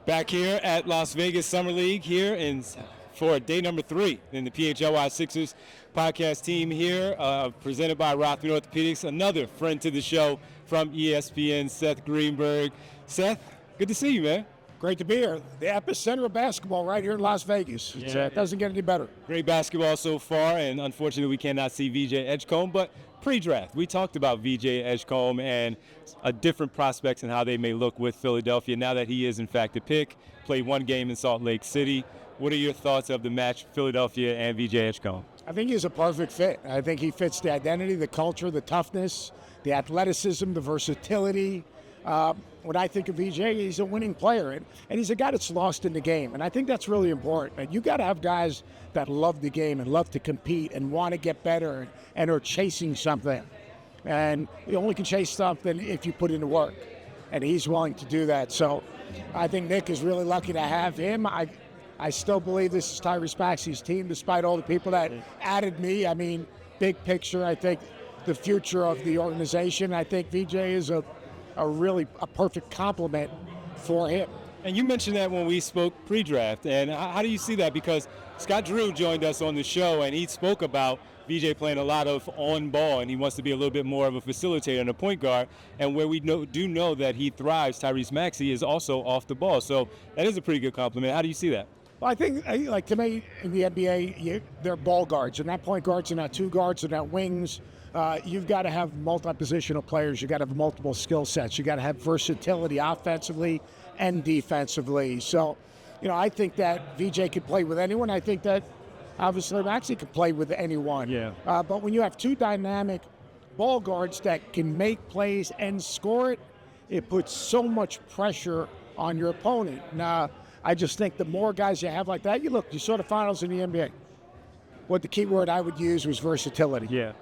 Back here at Las Vegas Summer League for day number 3 in the PHLY Sixers podcast team here, presented by Rothman Orthopedics. Another friend to the show from ESPN, Seth Greenberg. Seth, good to see you, man. Great to be here. The epicenter of basketball right here in Las Vegas. It doesn't get any better. Great basketball so far, and unfortunately we cannot see VJ Edgecomb, but pre-draft, we talked about VJ Edgecomb and different prospects and how they may look with Philadelphia now that he is, in fact, a pick. Played one game in Salt Lake City. What are your thoughts of the match, Philadelphia and VJ Edgecomb? I think he's a perfect fit. I think he fits the identity, the culture, the toughness, the athleticism, the versatility. When I think of VJ, he's a winning player, and he's a guy that's lost in the game, and I think that's really important. And you got to have guys that love the game and love to compete and want to get better and are chasing something. And you only can chase something if you put in the work, and he's willing to do that. So I think Nick is really lucky to have him. I still believe this is Tyrese Maxey's team, despite all the people that added me. I mean, big picture, I think the future of the organization, I think VJ is a perfect complement for him. And you mentioned that when we spoke pre-draft, and how do you see that? Because Scott Drew joined us on the show, and he spoke about VJ playing a lot of on-ball, and he wants to be a little bit more of a facilitator and a point guard, and where we do know that he thrives, Tyrese Maxey, is also off the ball. So that is a pretty good compliment. How do you see that? Well, I think, like, to me, in the NBA, they're ball guards, and not point guards, and not two guards, and not wings. You've got to have multi-positional players. You've got to have multiple skill sets. You've got to have versatility offensively and defensively. So, I think that VJ could play with anyone. I think that, obviously, Maxey could play with anyone. Yeah. But when you have two dynamic ball guards that can make plays and score it, it puts so much pressure on your opponent. Now, I just think the more guys you have like that, you saw the finals in the NBA. What the key word I would use was versatility. Yeah.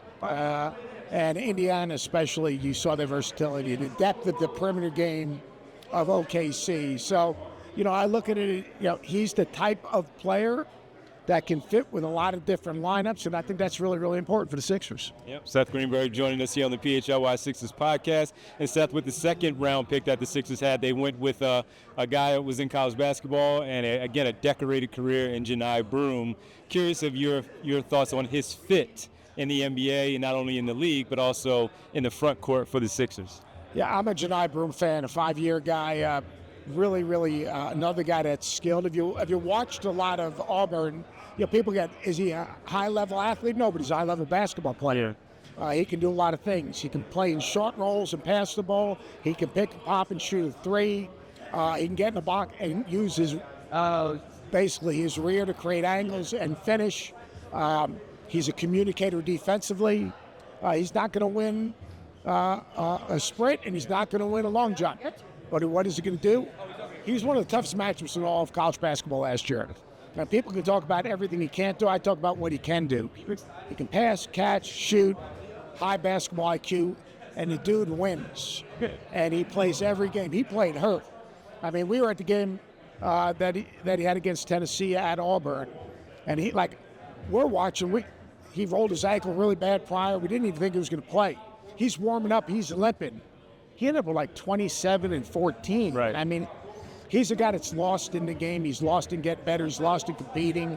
And Indiana especially, you saw their versatility, the depth of the perimeter game of OKC. So, I look at it, he's the type of player that can fit with a lot of different lineups, and I think that's really, really important for the Sixers. Yep. Seth Greenberg joining us here on the PHLY Sixers podcast. And Seth, with the second round pick that the Sixers had, they went with a guy that was in college basketball and, again, a decorated career in Janai Broom. Curious of your thoughts on his fit in the NBA, and not only in the league, but also in the front court for the Sixers. Yeah, I'm a Janai Broom fan, a 5-year guy. Really, really another guy that's skilled. If you watched a lot of Auburn, people is he a high-level athlete? No, but he's a high-level basketball player. He can do a lot of things. He can play in short rolls and pass the ball. He can pick, pop, and shoot a three. He can get in the box and use his basically his rear to create angles and finish. He's a communicator defensively. He's not going to win a sprint, and he's not going to win a long jump. But what is he going to do? He's one of the toughest matchups in all of college basketball last year. Now, people can talk about everything he can't do. I talk about what he can do. He can pass, catch, shoot, high basketball IQ, and the dude wins. And he plays every game. He played hurt. I mean, we were at the game that he had against Tennessee at Auburn, and we're watching. He rolled his ankle really bad prior. We didn't even think he was going to play. He's warming up. He's limping. He ended up with 27 and 14. Right. I mean, he's a guy that's lost in the game. He's lost in get better. He's lost in competing.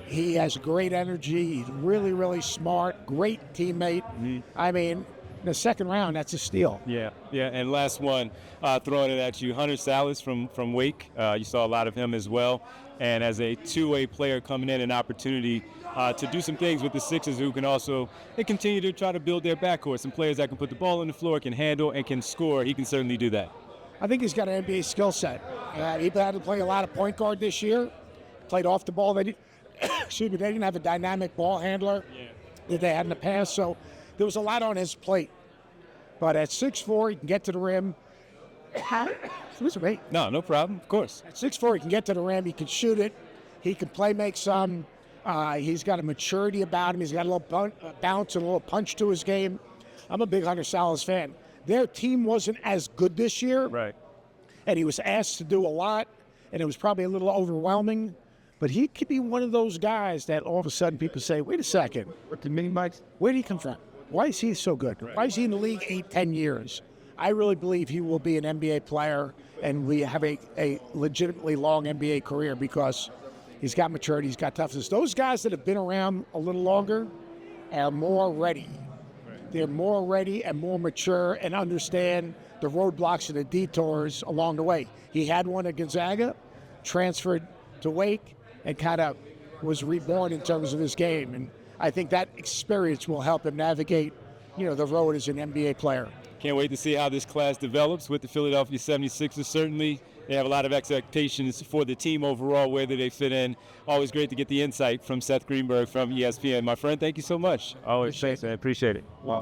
He has great energy. He's really, really smart. Great teammate. Mm-hmm. I mean, in the second round, that's a steal. Yeah. And last one, throwing it at you, Hunter Salis from Wake. You saw a lot of him as well. And as a two-way player coming in, an opportunity to do some things with the Sixers who can also continue to try to build their backcourt. Some players that can put the ball on the floor, can handle, and can score. He can certainly do that. I think he's got an NBA skill set. He had to play a lot of point guard this year. Played off the ball. They didn't have a dynamic ball handler that they had in the past. So there was a lot on his plate. But at 6'4", he can get to the rim. No problem. Of course. At 6'4", he can get to the rim. He can shoot it. He can play make some. He's got a maturity about him. He's got a little bounce and a little punch to his game. I'm a big Hunter Salis fan. Their team wasn't as good this year. Right. And he was asked to do a lot, and it was probably a little overwhelming. But he could be one of those guys that all of a sudden people say, wait a second, where did he come from? Why is he so good? Right. Why is he in the league 8-10 years? I really believe he will be an NBA player and we have a legitimately long NBA career because he's got maturity, he's got toughness. Those guys that have been around a little longer are more ready. They're more ready and more mature and understand the roadblocks and the detours along the way. He had one at Gonzaga, transferred to Wake, and kind of was reborn in terms of his game. And I think that experience will help him navigate, the road as an NBA player. Can't wait to see how this class develops with the Philadelphia 76ers. Certainly, they have a lot of expectations for the team overall, whether they fit in. Always great to get the insight from Seth Greenberg from ESPN. My friend, thank you so much. Always, thanks, man. Appreciate it. Wow.